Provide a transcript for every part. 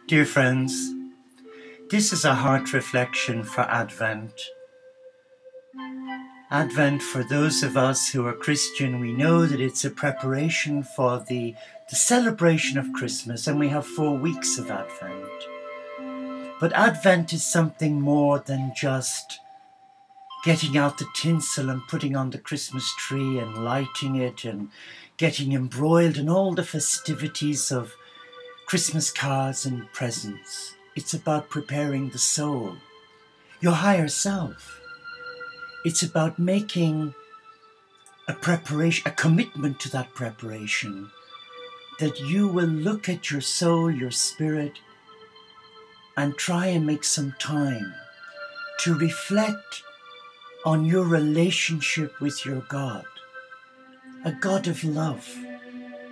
Dear friends, this is a heart reflection for Advent. Advent, for those of us who are Christian, we know that it's a preparation for the celebration of Christmas, and we have 4 weeks of Advent. But Advent is something more than just getting out the tinsel and putting on the Christmas tree and lighting it and getting embroiled in all the festivities of Christmas cards and presents. It's about preparing the soul, your higher self. It's about making a preparation, a commitment to that preparation, that you will look at your soul, your spirit, and try and make some time to reflect on your relationship with your God, a God of love,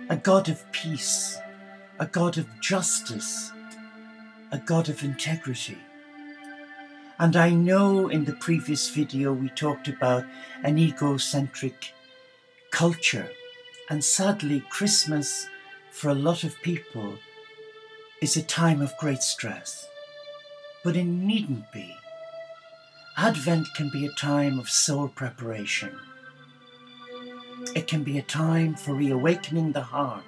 a God of peace, a God of justice, a God of integrity. And I know in the previous video we talked about an egocentric culture, and sadly Christmas for a lot of people is a time of great stress, but it needn't be. Advent can be a time of soul preparation. It can be a time for reawakening the heart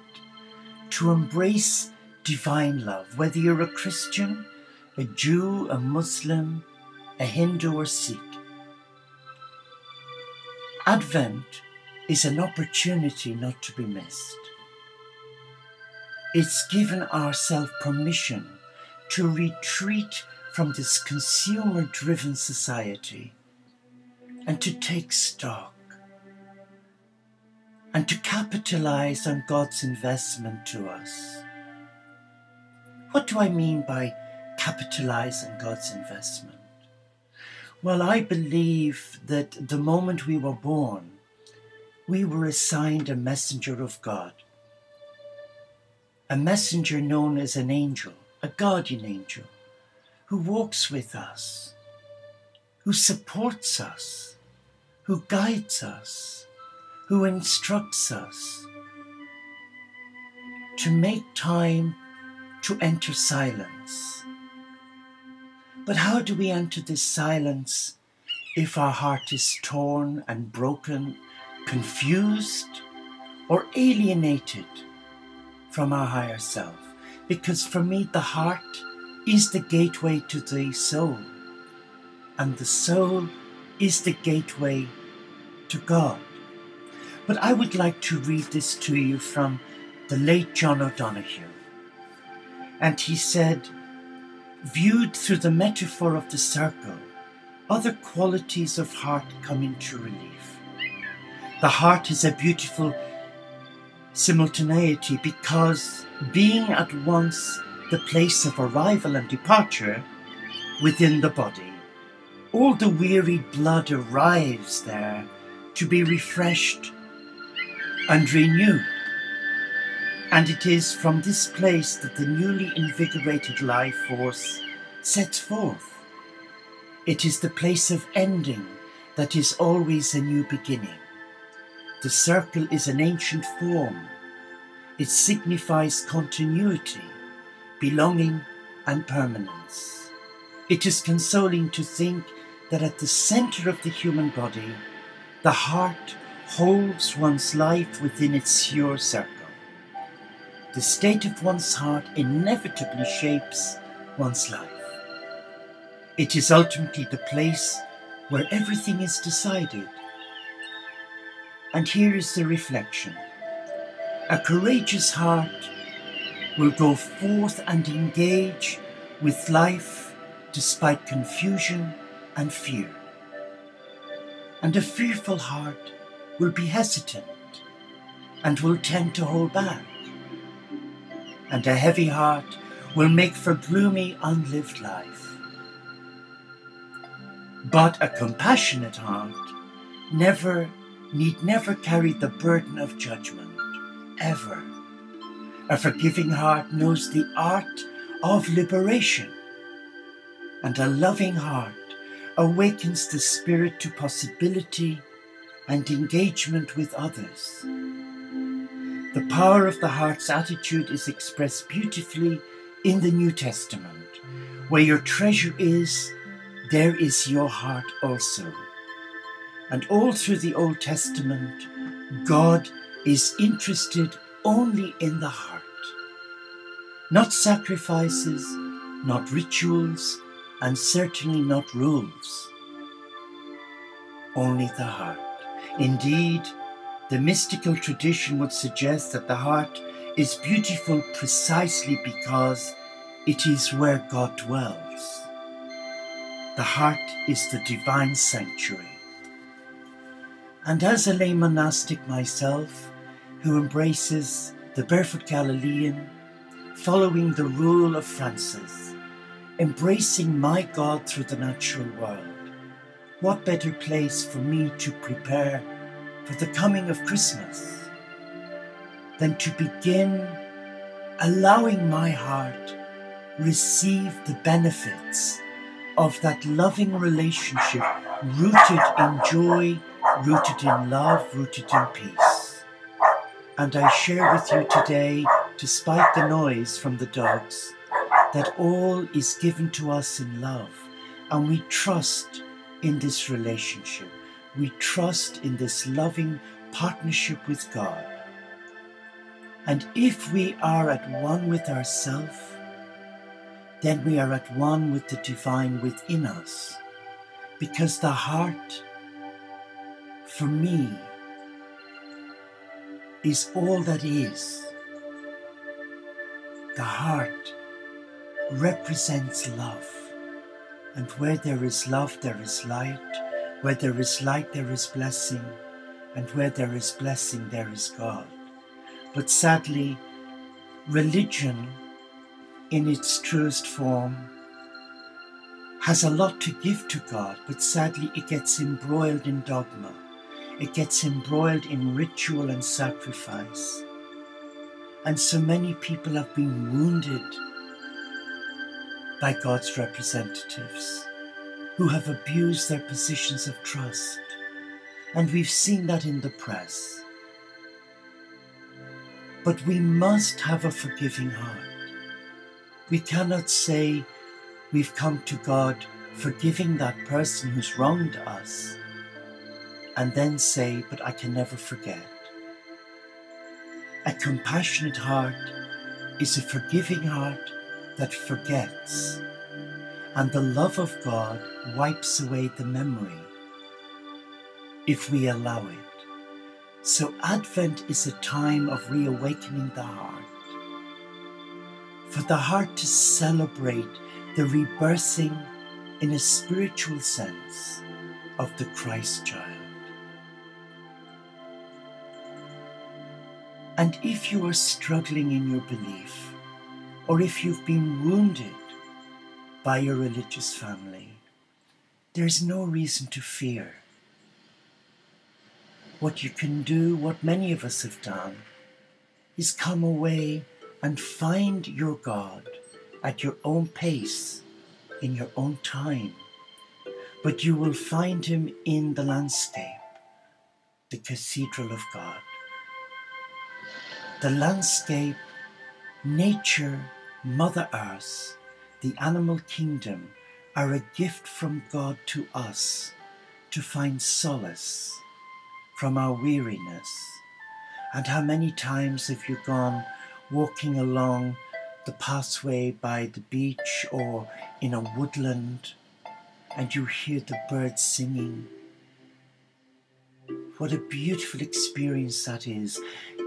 to embrace divine love, whether you're a Christian, a Jew, a Muslim, a Hindu or Sikh. Advent is an opportunity not to be missed. It's given ourselves permission to retreat from this consumer-driven society and to take stock and to capitalize on God's investment to us. What do I mean by capitalize on God's investment? Well, I believe that the moment we were born, we were assigned a messenger of God, a messenger known as an angel, a guardian angel, who walks with us, who supports us, who guides us, who instructs us to make time to enter silence. But how do we enter this silence if our heart is torn and broken, confused, or alienated from our higher self? Because for me, the heart is the gateway to the soul, and the soul is the gateway to God. But I would like to read this to you from the late John O'Donoghue. And he said, viewed through the metaphor of the circle, other qualities of heart come into relief. The heart is a beautiful simultaneity because being at once the place of arrival and departure within the body, all the wearied blood arrives there to be refreshed and renewed. And it is from this place that the newly invigorated life force sets forth. It is the place of ending that is always a new beginning. The circle is an ancient form. It signifies continuity, belonging, and permanence. It is consoling to think that at the center of the human body, the heart holds one's life within its pure circle. The state of one's heart inevitably shapes one's life. It is ultimately the place where everything is decided. And here is the reflection. A courageous heart will go forth and engage with life despite confusion and fear. And a fearful heart will be hesitant and will tend to hold back. And a heavy heart will make for gloomy, unlived life. But a compassionate heart need never carry the burden of judgment, ever. A forgiving heart knows the art of liberation, and a loving heart awakens the spirit to possibility and engagement with others. The power of the heart's attitude is expressed beautifully in the New Testament. Where your treasure is, there is your heart also. And all through the Old Testament, God is interested only in the heart. Not sacrifices, not rituals, and certainly not rules. Only the heart. Indeed, the mystical tradition would suggest that the heart is beautiful precisely because it is where God dwells. The heart is the divine sanctuary. And as a lay monastic myself, who embraces the barefoot Galilean, following the rule of Francis, embracing my God through the natural world, what better place for me to prepare for the coming of Christmas than to begin allowing my heart receive the benefits of that loving relationship rooted in joy, rooted in love, rooted in peace. And I share with you today, despite the noise from the dogs, that all is given to us in love, and we trust in this relationship. We trust in this loving partnership with God. And if we are at one with ourselves, then we are at one with the divine within us. Because the heart, for me, is all that is. The heart represents love. And where there is love, there is light. Where there is light, there is blessing. And where there is blessing, there is God. But sadly, religion, in its truest form, has a lot to give to God, but sadly it gets embroiled in dogma. It gets embroiled in ritual and sacrifice. And so many people have been wounded by God's representatives who have abused their positions of trust. And we've seen that in the press. But we must have a forgiving heart. We cannot say we've come to God forgiving that person who's wronged us and then say, but I can never forget. A compassionate heart is a forgiving heart that forgets, and the love of God wipes away the memory if we allow it. So Advent is a time of reawakening the heart, for the heart to celebrate the rebirthing in a spiritual sense of the Christ child. And if you are struggling in your belief, or if you've been wounded by your religious family, there's no reason to fear. What you can do, what many of us have done, is come away and find your God at your own pace, in your own time. But you will find him in the landscape, the cathedral of God. The landscape, nature, Mother Earth, the animal kingdom are a gift from God to us to find solace from our weariness. And how many times have you gone walking along the pathway by the beach or in a woodland and you hear the birds singing? What a beautiful experience that is.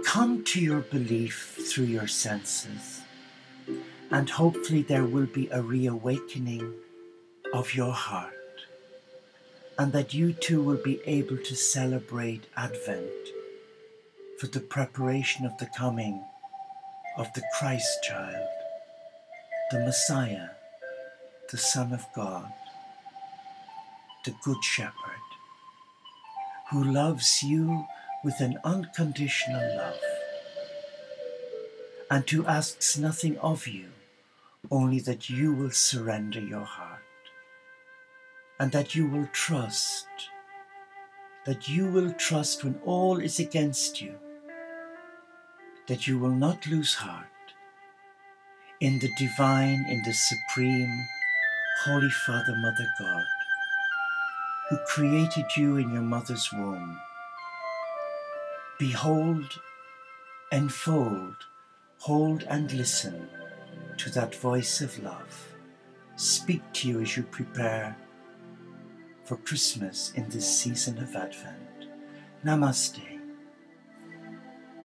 Come to your belief through your senses, and hopefully there will be a reawakening of your heart, and that you too will be able to celebrate Advent for the preparation of the coming of the Christ child, the Messiah, the Son of God, the Good Shepherd, who loves you with an unconditional love, and who asks nothing of you, only that you will surrender your heart, and that you will trust when all is against you, that you will not lose heart in the divine, in the supreme, Holy Father, Mother God, who created you in your mother's womb. Behold, enfold, hold and listen to that voice of love. Speak to you as you prepare for Christmas in this season of Advent. Namaste.